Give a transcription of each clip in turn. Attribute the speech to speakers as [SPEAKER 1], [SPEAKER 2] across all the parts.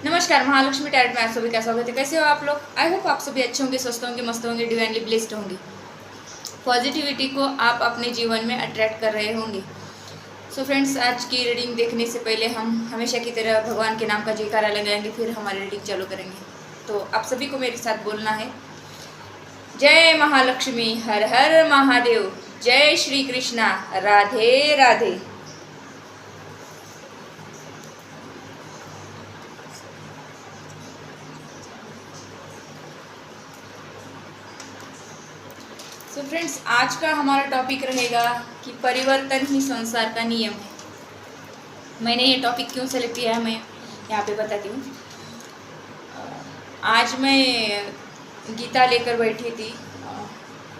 [SPEAKER 1] नमस्कार, महालक्ष्मी टैलेंट में आप सभी का स्वागत है। कैसे हो आप लोग? आई होप आप सभी अच्छे होंगे, स्वस्थ होंगे, मस्त होंगे, डिवाइनली ब्लेस्ड होंगे। पॉजिटिविटी को आप अपने जीवन में अट्रैक्ट कर रहे होंगे। सो फ्रेंड्स, आज की रीडिंग देखने से पहले हम हमेशा की तरह भगवान के नाम का जयकारा लगाएंगे, फिर हमारी रीडिंग चालू करेंगे। तो आप सभी को मेरे साथ बोलना है, जय महालक्ष्मी, हर हर महादेव, जय श्री कृष्णा, राधे राधे। तो फ्रेंड्स, आज का हमारा टॉपिक रहेगा कि परिवर्तन ही संसार का नियम है। मैंने ये टॉपिक क्यों सेलेक्ट किया है, मैं यहाँ पे बताती हूँ। आज मैं गीता लेकर बैठी थी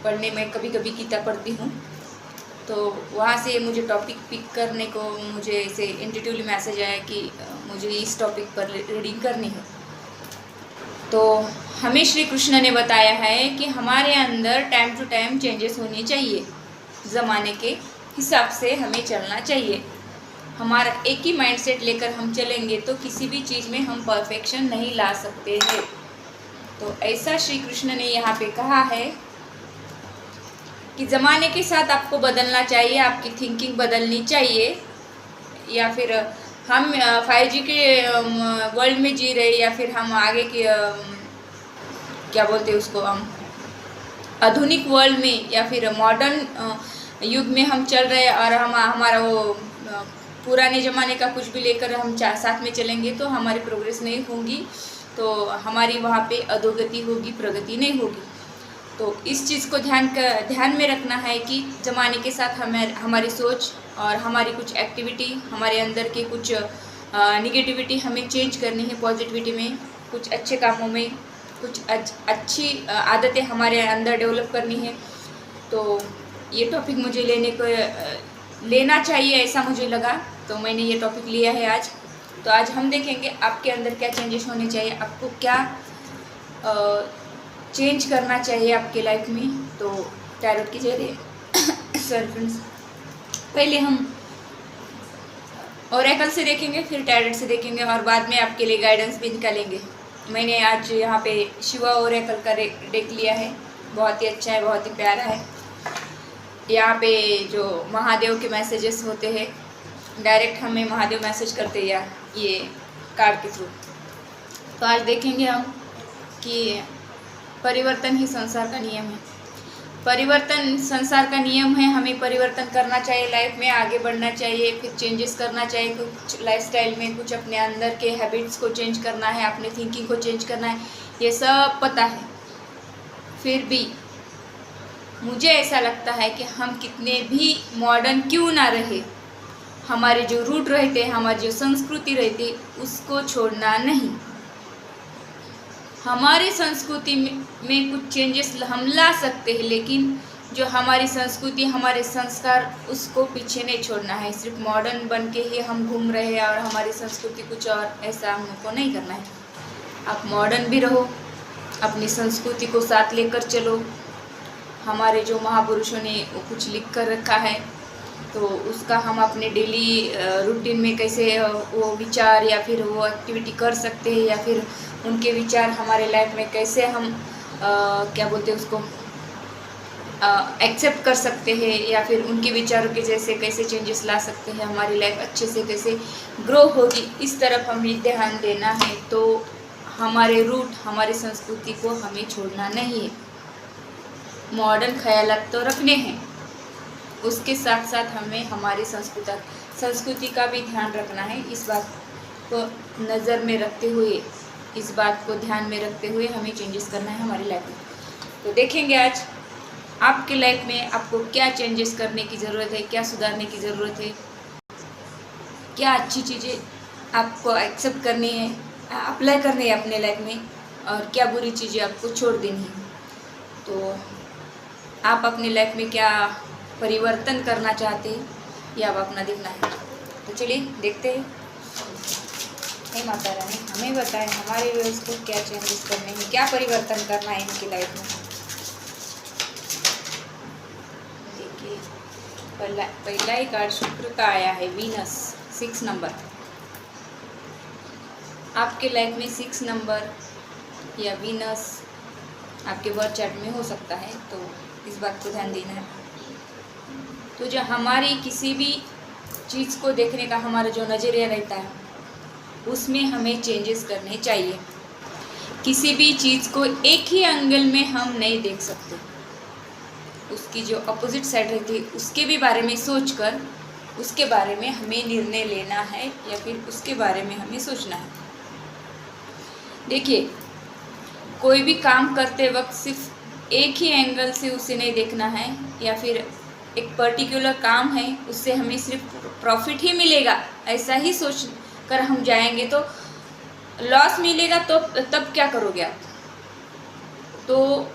[SPEAKER 1] पढ़ने में, कभी कभी गीता पढ़ती हूँ, तो वहाँ से मुझे टॉपिक पिक करने को मुझे ऐसे इंट्यूटिवली मैसेज आया कि मुझे इस टॉपिक पर रीडिंग करनी है। तो हमें श्री कृष्ण ने बताया है कि हमारे अंदर टाइम टू टाइम चेंजेस होने चाहिए, ज़माने के हिसाब से हमें चलना चाहिए। हमारा एक ही माइंडसेट लेकर हम चलेंगे तो किसी भी चीज़ में हम परफेक्शन नहीं ला सकते हैं। तो ऐसा श्री कृष्ण ने यहाँ पे कहा है कि ज़माने के साथ आपको बदलना चाहिए, आपकी थिंकिंग बदलनी चाहिए। या फिर हम 5G के वर्ल्ड में जी रहे, या फिर हम आगे के क्या बोलते हैं उसको, हम आधुनिक वर्ल्ड में या फिर मॉडर्न युग में हम चल रहे हैं, और हम हमारा वो पुराने ज़माने का कुछ भी लेकर हम साथ में चलेंगे तो हमारी प्रोग्रेस नहीं होगी, तो हमारी वहाँ पे अधोगति होगी, प्रगति नहीं होगी। तो इस चीज़ को ध्यान में रखना है कि ज़माने के साथ हमारी सोच और हमारी कुछ एक्टिविटी, हमारे अंदर के कुछ निगेटिविटी हमें चेंज करनी है पॉजिटिविटी में, कुछ अच्छे कामों में, कुछ अच्छी आदतें हमारे अंदर डेवलप करनी है। तो ये टॉपिक मुझे लेना चाहिए, ऐसा मुझे लगा, तो मैंने ये टॉपिक लिया है आज। तो आज हम देखेंगे आपके अंदर क्या चेंजेस होने चाहिए, आपको क्या चेंज करना चाहिए आपके लाइफ में। तो टैरोट के जरिए सर फ्रेंड्स, पहले हम ओरेकल से देखेंगे, फिर टैरोट से देखेंगे, और बाद में आपके लिए गाइडेंस भी निकालेंगे। मैंने आज यहाँ पे शिवा ओरेकल का डेक लिया है, बहुत ही अच्छा है, बहुत ही प्यारा है। यहाँ पे जो महादेव के मैसेजेस होते हैं, डायरेक्ट हमें महादेव मैसेज करते हैं ये कार्ड के थ्रू। तो आज देखेंगे हम कि परिवर्तन ही संसार का नियम है। परिवर्तन संसार का नियम है, हमें परिवर्तन करना चाहिए, लाइफ में आगे बढ़ना चाहिए, फिर चेंजेस करना चाहिए, कुछ लाइफस्टाइल में, कुछ अपने अंदर के हैबिट्स को चेंज करना है, अपने थिंकिंग को चेंज करना है, ये सब पता है। फिर भी मुझे ऐसा लगता है कि हम कितने भी मॉडर्न क्यों ना रहे, हमारे जो रूट रहते, हमारी जो संस्कृति रहती, उसको छोड़ना नहीं। हमारी संस्कृति में कुछ चेंजेस हम ला सकते हैं, लेकिन जो हमारी संस्कृति, हमारे संस्कार, उसको पीछे नहीं छोड़ना है। सिर्फ मॉडर्न बन के ही हम घूम रहे हैं और हमारी संस्कृति कुछ और, ऐसा हमको नहीं करना है। आप मॉडर्न भी रहो, अपनी संस्कृति को साथ लेकर चलो। हमारे जो महापुरुषों ने वो कुछ लिख कर रखा है, तो उसका हम अपने डेली रूटीन में कैसे वो विचार या फिर वो एक्टिविटी कर सकते हैं, या फिर उनके विचार हमारे लाइफ में कैसे हम क्या बोलते हैं उसको एक्सेप्ट कर सकते हैं, या फिर उनके विचारों के जैसे कैसे चेंजेस ला सकते हैं, हमारी लाइफ अच्छे से कैसे ग्रो होगी, इस तरफ हमें ध्यान देना है। तो हमारे रूट, हमारी संस्कृति को हमें छोड़ना नहीं है। मॉडर्न ख्यालात तो रखने हैं, उसके साथ साथ हमें हमारी संस्कृति का भी ध्यान रखना है। इस बात को नज़र में रखते हुए, इस बात को ध्यान में रखते हुए हमें चेंजेस करना है हमारी लाइफ में। तो देखेंगे आज आपके लाइफ में आपको क्या चेंजेस करने की ज़रूरत है, क्या सुधारने की ज़रूरत है, क्या अच्छी चीज़ें आपको एक्सेप्ट करनी है, अप्लाई करनी है अपने लाइफ में, और क्या बुरी चीज़ें आपको छोड़ देनी है। तो आप अपनी लाइफ में क्या परिवर्तन करना चाहते हैं, ये आप अपना देखना है। तो चलिए देखते हैं। हे माता रानी, हमें बताएं हमारे व्यूअर्स को क्या चेंजेस करने हैं, क्या परिवर्तन करना है इनकी लाइफ में। देखिए, पहला ही कार्ड शुक्र का आया है, वीनस, 6 नंबर। आपके लाइफ में 6 नंबर या वीनस आपके बर्थ चार्ट में हो सकता है, तो इस बात को ध्यान देना है। तो जो हमारी किसी भी चीज़ को देखने का हमारा जो नज़रिया रहता है उसमें हमें चेंजेस करने चाहिए। किसी भी चीज़ को एक ही एंगल में हम नहीं देख सकते, उसकी जो अपोजिट साइड रहती है उसके भी बारे में सोचकर उसके बारे में हमें निर्णय लेना है या फिर उसके बारे में हमें सोचना है। देखिए, कोई भी काम करते वक्त सिर्फ एक ही एंगल से उसे नहीं देखना है, या फिर एक पर्टिकुलर काम है उससे हमें सिर्फ प्रॉफिट ही मिलेगा ऐसा ही सोच कर हम जाएंगे तो लॉस मिलेगा, तो तब क्या करोगे आप? तो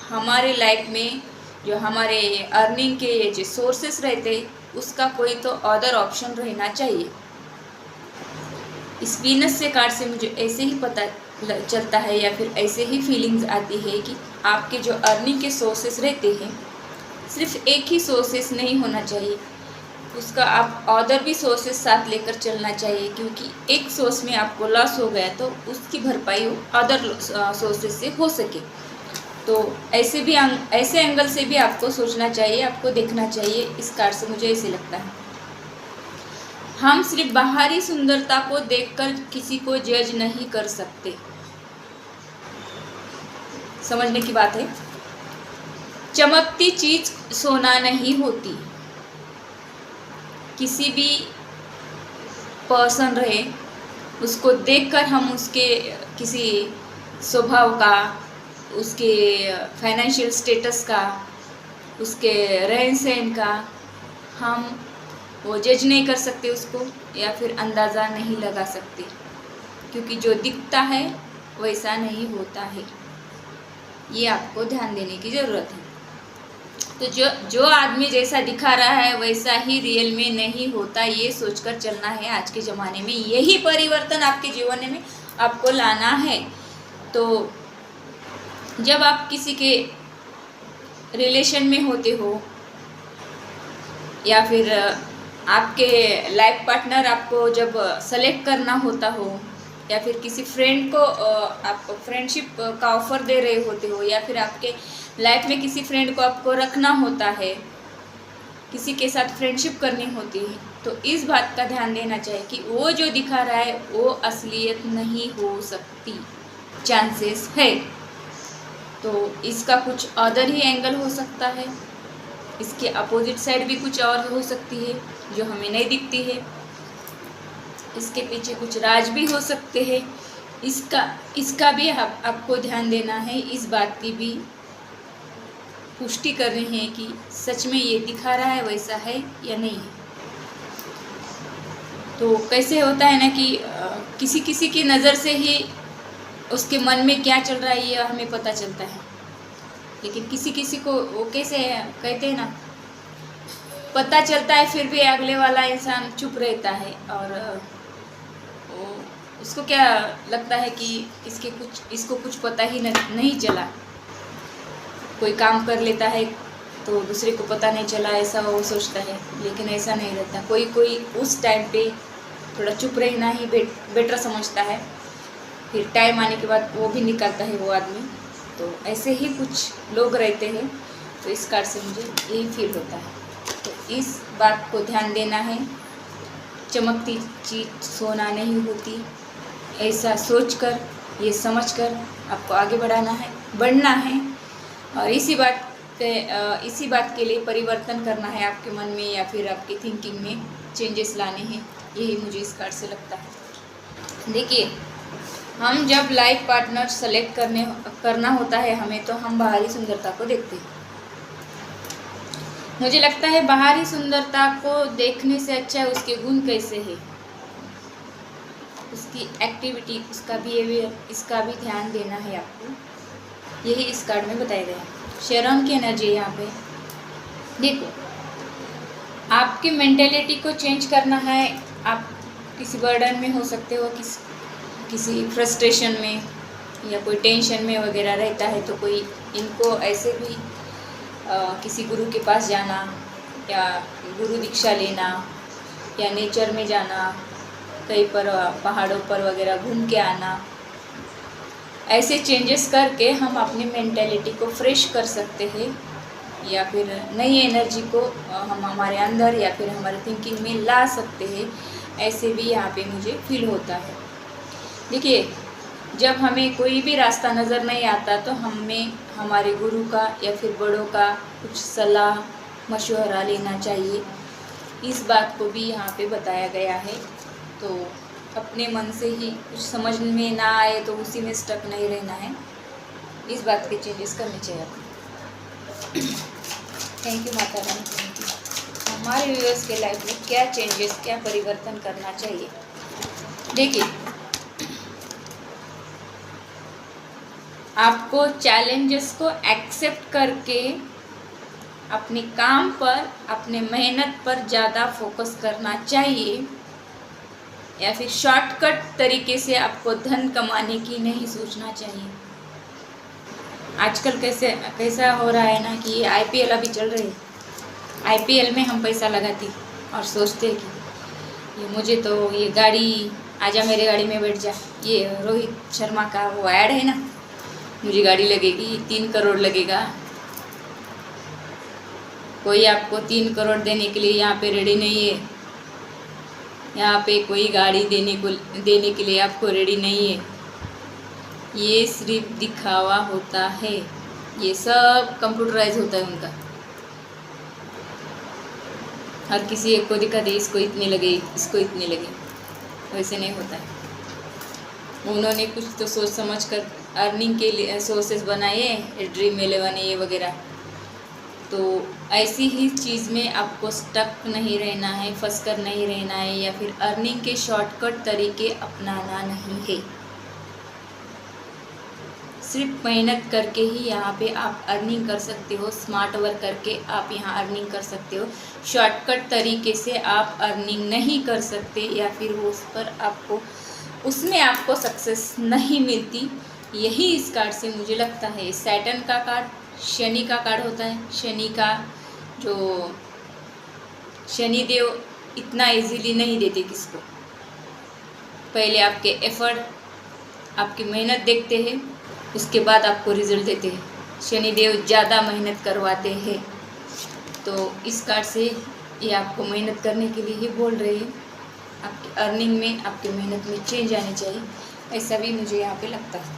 [SPEAKER 1] हमारे लाइफ में जो हमारे अर्निंग के जो सोर्सेस रहते उसका कोई तो अदर ऑप्शन रहना चाहिए। इस वीनस से कार्ड से मुझे ऐसे ही पता चलता है या फिर ऐसे ही फीलिंग्स आती है कि आपके जो अर्निंग के सोर्सेस रहते हैं सिर्फ एक ही सोर्सेस नहीं होना चाहिए, उसका आप अदर भी सोर्सेस साथ लेकर चलना चाहिए, क्योंकि एक सोर्स में आपको लॉस हो गया तो उसकी भरपाई अदर सोर्सेस से हो सके। तो ऐसे एंगल से भी आपको सोचना चाहिए, आपको देखना चाहिए। इस कार्ड से मुझे ऐसे लगता है। हम सिर्फ बाहरी सुंदरता को देखकर किसी को जज नहीं कर सकते, समझने की बात है। चमकती चीज सोना नहीं होती। किसी भी पर्सन रहे उसको देखकर हम उसके किसी स्वभाव का, उसके फाइनेंशियल स्टेटस का, उसके रहन सहन का हम वो जज नहीं कर सकते उसको, या फिर अंदाज़ा नहीं लगा सकते, क्योंकि जो दिखता है वैसा नहीं होता है। ये आपको ध्यान देने की ज़रूरत है। तो जो आदमी जैसा दिखा रहा है वैसा ही रियल में नहीं होता, ये सोचकर चलना है आज के ज़माने में। यही परिवर्तन आपके जीवन में आपको लाना है। तो जब आप किसी के रिलेशन में होते हो या फिर आपके लाइफ पार्टनर आपको जब सेलेक्ट करना होता हो, या फिर किसी फ्रेंड को आप फ्रेंडशिप का ऑफ़र दे रहे होते हो, या फिर आपके लाइफ में किसी फ्रेंड को आपको रखना होता है, किसी के साथ फ्रेंडशिप करनी होती है, तो इस बात का ध्यान देना चाहिए कि वो जो दिखा रहा है वो असलियत नहीं हो सकती, चांसेस है। तो इसका कुछ अदर ही एंगल हो सकता है, इसके अपोजिट साइड भी कुछ और हो सकती है जो हमें नहीं दिखती है, इसके पीछे कुछ राज भी हो सकते हैं। इसका भी आपको ध्यान देना है, इस बात की भी पुष्टि करनी है कि सच में ये दिखा रहा है वैसा है या नहीं है। तो कैसे होता है ना कि किसी किसी की नज़र से ही उसके मन में क्या चल रहा है ये हमें पता चलता है, लेकिन किसी किसी को वो कैसे कहते हैं ना, पता चलता है फिर भी अगले वाला इंसान चुप रहता है, और उसको क्या लगता है कि इसको कुछ पता ही नहीं चला। कोई काम कर लेता है तो दूसरे को पता नहीं चला, ऐसा वो सोचता है, लेकिन ऐसा नहीं रहता। कोई उस टाइम पे थोड़ा चुप रहना ही बेटर समझता है, फिर टाइम आने के बाद वो भी निकालता है वो आदमी। तो ऐसे ही कुछ लोग रहते हैं। तो इस कार्ड से मुझे यही फील होता है। तो इस बात को ध्यान देना है, चमकती चीज सोना नहीं होती, ऐसा सोचकर, ये समझकर आपको आगे बढ़ना है। और इसी बात के लिए परिवर्तन करना है आपके मन में, या फिर आपकी थिंकिंग में चेंजेस लाने हैं। यही मुझे इस कार्ड से लगता है। देखिए, हम जब लाइफ पार्टनर सेलेक्ट करना होता है हमें, तो हम बाहरी सुंदरता को देखते हैं। मुझे लगता है बाहरी सुंदरता को देखने से अच्छा है उसके गुण कैसे है, उसकी एक्टिविटी, उसका बिहेवियर, इसका भी ध्यान देना है आपको। यही इस कार्ड में बताया गया है। शेरॉन की एनर्जी यहाँ पे देखो, आपकी मेंटेलिटी को चेंज करना है। आप किसी बर्डन में हो सकते हो, किसी फ्रस्ट्रेशन में या कोई टेंशन में वगैरह रहता है, तो कोई इनको ऐसे भी किसी गुरु के पास जाना, या गुरु दीक्षा लेना, या नेचर में जाना, कहीं पर पहाड़ों पर वगैरह घूम के आना। ऐसे चेंजेस करके हम अपनी मेंटेलिटी को फ्रेश कर सकते हैं, या फिर नई एनर्जी को हम हमारे अंदर या फिर हमारे थिंकिंग में ला सकते हैं। ऐसे भी यहाँ पे मुझे फील होता है। देखिए, जब हमें कोई भी रास्ता नज़र नहीं आता तो हमें हमारे गुरु का या फिर बड़ों का कुछ सलाह मशवरा लेना चाहिए। इस बात को भी यहाँ पे बताया गया है। तो अपने मन से ही कुछ समझ में ना आए तो उसी में स्टक नहीं रहना है, इस बात के चेंजेस करने चाहिए आपको। Thank you Mata Rani, thank you. हमारे व्यूअर्स के लाइफ में क्या चेंजेस, क्या परिवर्तन करना चाहिए। देखिए, आपको चैलेंजेस को एक्सेप्ट करके अपने काम पर, अपने मेहनत पर ज़्यादा फोकस करना चाहिए, या फिर शॉर्टकट तरीके से आपको धन कमाने की नहीं सोचना चाहिए। आजकल कैसा हो रहा है ना कि आईपीएल अभी चल रही है, आईपीएल में हम पैसा लगाते और सोचते कि मुझे तो ये गाड़ी, आजा मेरे गाड़ी में बैठ जा, ये रोहित शर्मा का वो ऐड है ना, मुझे गाड़ी लगेगी 3 करोड़ लगेगा। कोई आपको 3 करोड़ देने के लिए यहाँ पे रेडी नहीं है, यहाँ पे कोई गाड़ी देने के लिए आपको रेडी नहीं है। ये सिर्फ दिखावा होता है, ये सब कंप्यूटराइज होता है उनका। हर किसी एक को दिखा दे, इसको इतने लगे, इसको इतने लगे, वैसे नहीं होता है। उन्होंने कुछ तो सोच समझ कर अर्निंग के लिए सोर्सेस बनाए, ड्रीम11 ये वगैरह। तो ऐसी ही चीज़ में आपको स्टक नहीं रहना है, फंस कर नहीं रहना है, या फिर अर्निंग के शॉर्टकट तरीके अपनाना नहीं है। सिर्फ मेहनत करके ही यहाँ पे आप अर्निंग कर सकते हो, स्मार्ट वर्क करके आप यहाँ अर्निंग कर सकते हो। शॉर्टकट तरीके से आप अर्निंग नहीं कर सकते, या फिर वो उसमें आपको सक्सेस नहीं मिलती। यही इस कार्ड से मुझे लगता है। सैटर्न का कार्ड शनि का कार्ड होता है। शनि का जो शनिदेव इतना इजीली नहीं देते किसको, पहले आपके एफर्ट, आपकी मेहनत देखते हैं, उसके बाद आपको रिजल्ट देते हैं। शनिदेव ज़्यादा मेहनत करवाते हैं। तो इस कार्ड से ये आपको मेहनत करने के लिए ही बोल रहे हैं। आपकी अर्निंग में, आपकी मेहनत में चेंज आनी चाहिए, ऐसा भी मुझे यहाँ पे लगता है।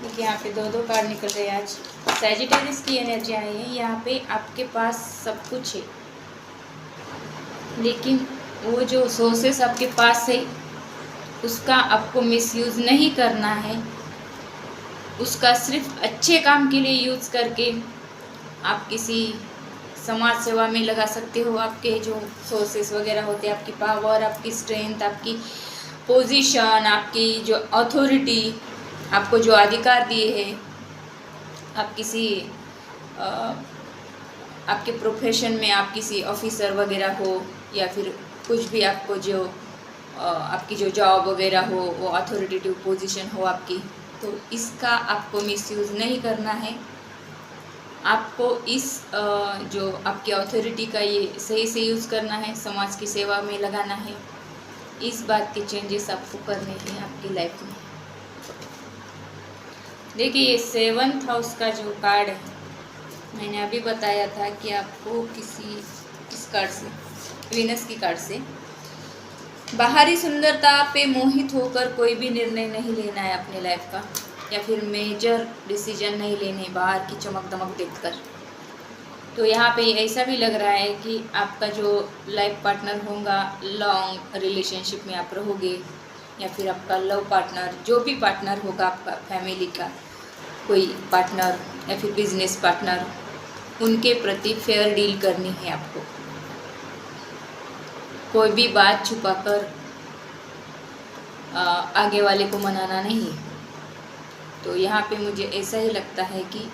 [SPEAKER 1] देखिए, यहाँ पे 2 कार्ड निकल रहे हैं आज। सैजिटेरियस की एनर्जी आई है। यहाँ पे आपके पास सब कुछ है, लेकिन वो जो सोर्सेस आपके पास है उसका आपको मिसयूज़ नहीं करना है। उसका सिर्फ अच्छे काम के लिए यूज़ करके आप किसी समाज सेवा में लगा सकते हो। आपके जो सोर्सेस वगैरह होते हैं, आपकी पावर, आपकी स्ट्रेंथ, आपकी पोजीशन, आपकी जो अथॉरिटी, आपको जो अधिकार दिए हैं, आप किसी आपके प्रोफेशन में आप किसी ऑफिसर वगैरह हो, या फिर कुछ भी आपको जो आपकी जो जॉब वगैरह हो, वो अथॉरिटेटिव पोजीशन हो आपकी, तो इसका आपको मिसयूज़ नहीं करना है। आपको इस जो आपकी अथॉरिटी का ये सही से यूज़ करना है, समाज की सेवा में लगाना है। इस बात के चेंजेस आपको करने हैं आपकी लाइफ में। देखिए, ये 7th हाउस का जो कार्ड है, मैंने अभी बताया था कि आपको किस कार्ड से, वीनस की कार्ड से, बाहरी सुंदरता पे मोहित होकर कोई भी निर्णय नहीं लेना है अपने लाइफ का, या फिर मेजर डिसीजन नहीं लेने बाहर की चमक दमक देखकर। तो यहाँ पे ऐसा भी लग रहा है कि आपका जो लाइफ पार्टनर होगा, लॉन्ग रिलेशनशिप में आप रहोगे, या फिर आपका लव पार्टनर, जो भी पार्टनर होगा आपका, फैमिली का कोई पार्टनर या फिर बिजनेस पार्टनर, उनके प्रति फेयर डील करनी है आपको। कोई भी बात छुपाकर आगे वाले को मनाना नहीं। तो यहाँ पे मुझे ऐसा ही लगता है कि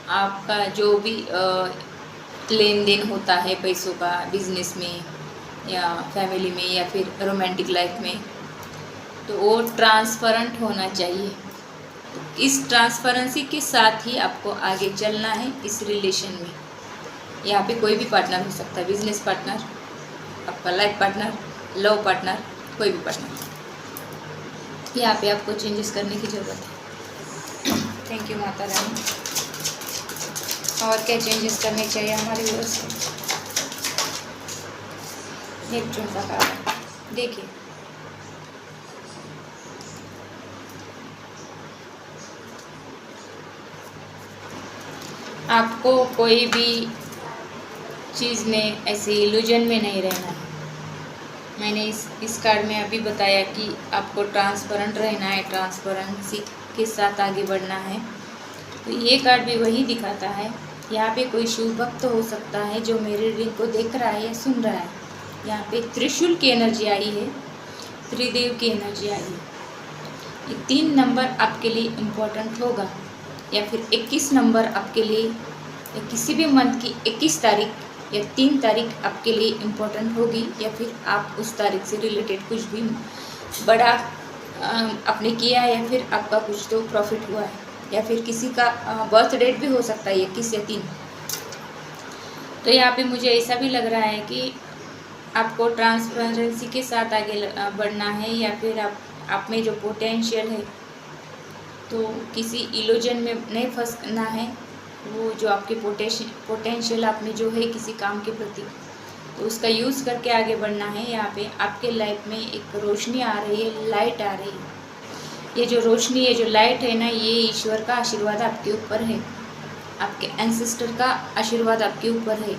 [SPEAKER 1] आपका जो भी लेन देन होता है पैसों का, बिजनेस में या फैमिली में या फिर रोमांटिक लाइफ में, तो वो ट्रांसपेरेंट होना चाहिए। इस ट्रांसपेरेंसी के साथ ही आपको आगे चलना है इस रिलेशन में। यहाँ पे कोई भी पार्टनर हो सकता है, बिजनेस पार्टनर, आपका लाइफ पार्टनर, लव पार्टनर, कोई भी पार्टनर। यहाँ पे आपको चेंजेस करने की ज़रूरत है। Thank you Mata Rani. और क्या चेंजेस करने चाहिए हमारे व्यूअर्स को? नेपच्यून का कार्ड देखिए, आपको कोई भी चीज़ में ऐसे इल्यूजन में नहीं रहना है। मैंने इस कार्ड में अभी बताया कि आपको ट्रांसपेरेंट रहना है, ट्रांसपेरेंसी के साथ आगे बढ़ना है। तो ये कार्ड भी वही दिखाता है। यहाँ पे कोई शिव भक्त हो सकता है जो मेरे रीडिंग को देख रहा है या सुन रहा है। यहाँ पे त्रिशूल की एनर्जी आई है, त्रिदेव की एनर्जी आई है। ये 3 नंबर आपके लिए इम्पोर्टेंट होगा, या फिर 21 नंबर आपके लिए, या किसी भी मंथ की 21 तारीख या 3 तारीख आपके लिए इम्पोर्टेंट होगी, या फिर आप उस तारीख से रिलेटेड कुछ भी बड़ा आपने किया है, या फिर आपका कुछ तो प्रॉफिट हुआ है, या फिर किसी का बर्थ डेट भी हो सकता है 21 या 3। तो यहाँ पे मुझे ऐसा भी लग रहा है कि आपको ट्रांसपेरेंसी के साथ आगे बढ़ना है, या फिर आप में जो पोटेंशियल है, तो किसी इल्यूजन में नहीं फंसना है। वो जो आपके पोटेंशियल आप में जो है किसी काम के प्रति, तो उसका यूज़ करके आगे बढ़ना है। यहाँ पे आपके लाइफ में एक रोशनी आ रही है, लाइट आ रही है। ये जो रोशनी है, जो लाइट है ना, ये ईश्वर का आशीर्वाद आपके ऊपर है, आपके एंसेस्टर का आशीर्वाद आपके ऊपर है,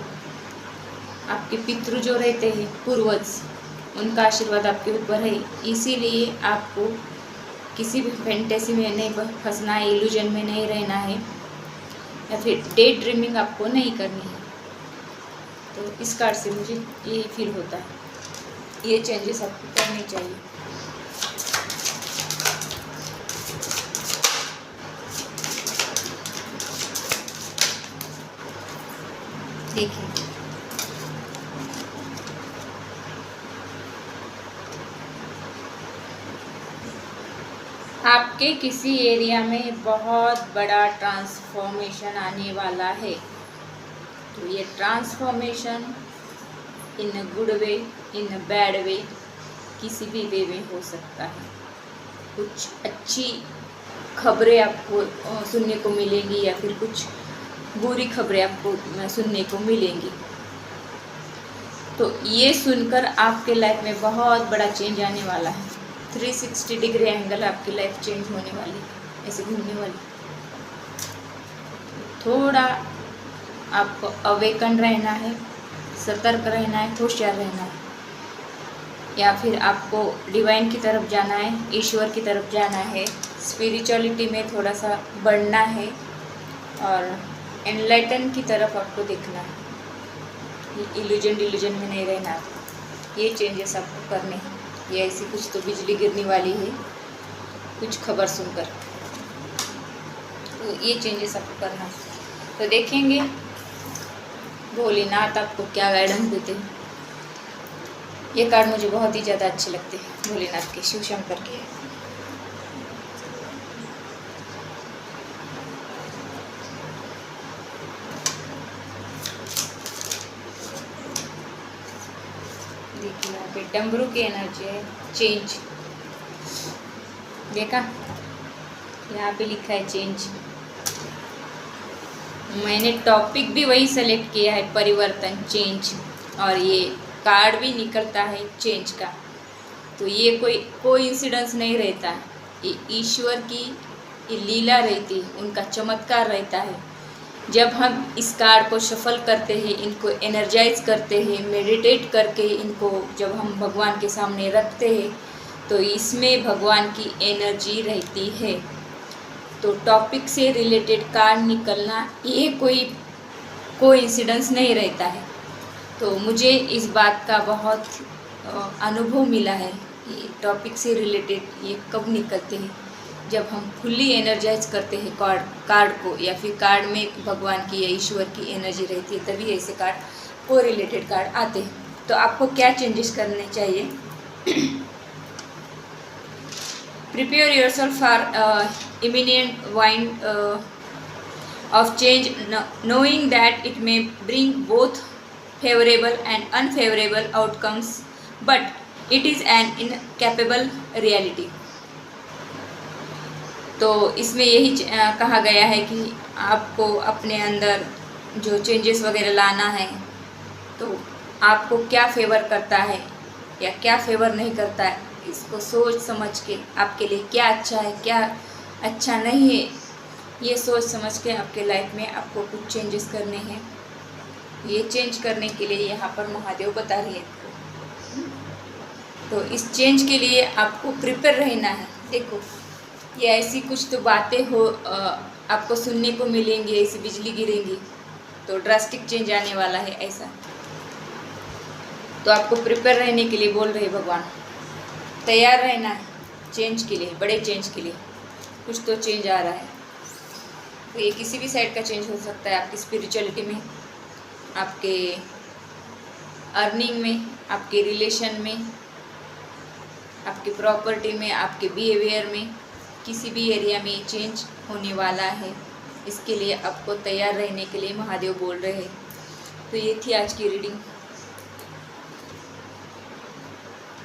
[SPEAKER 1] आपके पितृ जो रहते हैं, पूर्वज, उनका आशीर्वाद आपके ऊपर है। इसीलिए आपको किसी भी फैंटेसी में नहीं फंसना है, इल्यूजन में नहीं रहना है, या फिर डे ड्रीमिंग आपको नहीं करनी है। तो इस कार्ड से मुझे यही फील होता है, ये चेंजेस आपको करने चाहिए। देखिए, आपके किसी एरिया में बहुत बड़ा ट्रांसफॉर्मेशन आने वाला है। तो ये transformation in a good way, in a bad way, किसी भी वे में हो सकता है। कुछ अच्छी खबरें आपको सुनने को मिलेंगी, या फिर कुछ बुरी खबरें आपको सुनने को मिलेंगी। तो ये सुनकर आपके लाइफ में बहुत बड़ा चेंज आने वाला है। 360 डिग्री एंगल आपकी लाइफ चेंज होने वाली, ऐसे घूमने वाली। थोड़ा आपको अवेकन रहना है, सतर्क रहना है, होशियार रहना है, या फिर आपको डिवाइन की तरफ जाना है, ईश्वर की तरफ जाना है, स्पिरिचुअलिटी में थोड़ा सा बढ़ना है, और एनलाइटन की तरफ आपको देखना है। इल्यूजन में नहीं रहना। ये चेंजेस आपको करने हैं। ये ऐसी कुछ तो बिजली गिरने वाली है कुछ खबर सुनकर, तो ये चेंजेस आपको करना है। तो देखेंगे भोलेनाथ आपको क्या गाइडेंस देते हैं। ये कार्ड मुझे बहुत ही ज़्यादा अच्छे लगते हैं, भोलेनाथ के, शिव शंकर के। देखिए यहाँ पे डमरू की एनर्जी है, चेंज। देखा, यहाँ पे लिखा है चेंज। मैंने टॉपिक भी वही सेलेक्ट किया है, परिवर्तन, चेंज, और ये कार्ड भी निकलता है चेंज का। तो ये कोई कोइंसिडेंस नहीं रहता है, ये ईश्वर की ये लीला रहती है, उनका चमत्कार रहता है। जब हम इस कार्ड को शफल करते हैं, इनको एनर्जाइज करते हैं, मेडिटेट करके इनको जब हम भगवान के सामने रखते हैं, तो इसमें भगवान की एनर्जी रहती है। तो टॉपिक से रिलेटेड कार्ड निकलना ये कोई कोइंसिडेंस नहीं रहता है। तो मुझे इस बात का बहुत अनुभव मिला है। ये टॉपिक से रिलेटेड ये कब निकलते हैं, जब हम फुल्ली एनर्जाइज करते हैं कार्ड को, या फिर कार्ड में भगवान की या ईश्वर की एनर्जी रहती है, तभी ऐसे कार्ड को रिलेटेड कार्ड आते हैं। तो आपको क्या चेंजेस करने चाहिए? Prepare yourself for imminent of change, knowing that it may bring both favorable and unfavorable outcomes, but it is an incapable reality. तो इसमें यही कहा गया है कि आपको अपने अंदर जो चेंजेस वगैरह लाना है, तो आपको क्या फेवर करता है या क्या फेवर नहीं करता है, इसको सोच समझ के आपके लिए क्या अच्छा है क्या अच्छा नहीं है, ये सोच समझ के आपके लाइफ में आपको कुछ चेंजेस करने हैं। ये चेंज करने के लिए यहाँ पर महादेव बता रहे हैं। तो इस चेंज के लिए आपको प्रिपेयर रहना है। देखो, ये ऐसी कुछ तो बातें हो आपको सुनने को मिलेंगी, ऐसी बिजली गिरेंगी तो ड्रास्टिक चेंज आने वाला है ऐसा। तो आपको प्रिपेयर रहने के लिए बोल रहे भगवान, तैयार रहना है चेंज के लिए, बड़े चेंज के लिए। कुछ तो चेंज आ रहा है, तो ये किसी भी साइड का चेंज हो सकता है। आपकी स्पिरिचुअलिटी में, आपके अर्निंग में, आपके रिलेशन में, आपकी प्रॉपर्टी में, आपके बिहेवियर में, किसी भी एरिया में चेंज होने वाला है। इसके लिए आपको तैयार रहने के लिए महादेव बोल रहे हैं। तो ये थी आज की रीडिंग।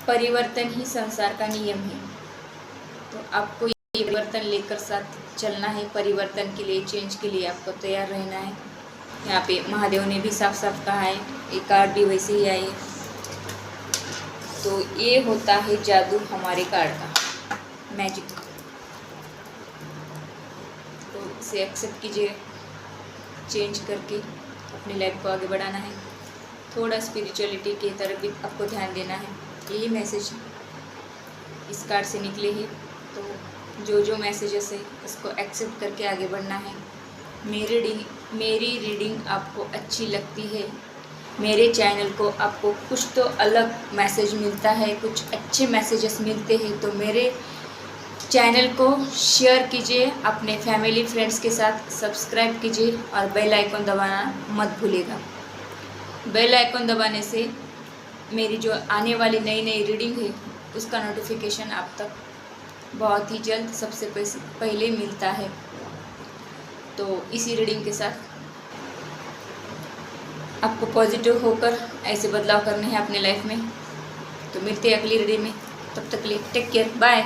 [SPEAKER 1] परिवर्तन ही संसार का नियम है, तो आपको ये परिवर्तन लेकर साथ चलना है। परिवर्तन के लिए, चेंज के लिए आपको तैयार रहना है। यहाँ पे महादेव ने भी साफ साफ कहा है, ये कार्ड भी वैसे ही आई है। तो ये होता है जादू हमारे कार्ड का, मैजिक। तो इसे एक्सेप्ट कीजिए, चेंज करके अपनी लाइफ को आगे बढ़ाना है। थोड़ा स्पिरिचुअलिटी की तरफ भी आपको ध्यान देना है। यही मैसेज इस कार्ड से निकले हैं। तो जो जो मैसेजेस है उसको एक्सेप्ट करके आगे बढ़ना है। मेरी रीडिंग आपको अच्छी लगती है, मेरे चैनल को आपको कुछ तो अलग मैसेज मिलता है, कुछ अच्छे मैसेजेस मिलते हैं, तो मेरे चैनल को शेयर कीजिए, अपने फैमिली फ्रेंड्स के साथ सब्सक्राइब कीजिए और बेल आइकन दबाना मत भूलिएगा। बेल आइकन दबाने से मेरी जो आने वाली नई नई रीडिंग है उसका नोटिफिकेशन आप तक बहुत ही जल्द सबसे पहले मिलता है। तो इसी रीडिंग के साथ आपको पॉजिटिव होकर ऐसे बदलाव करने हैं अपने लाइफ में। तो मिलते हैं अगली रीडिंग में, तब तक के लिए टेक केयर, बाय।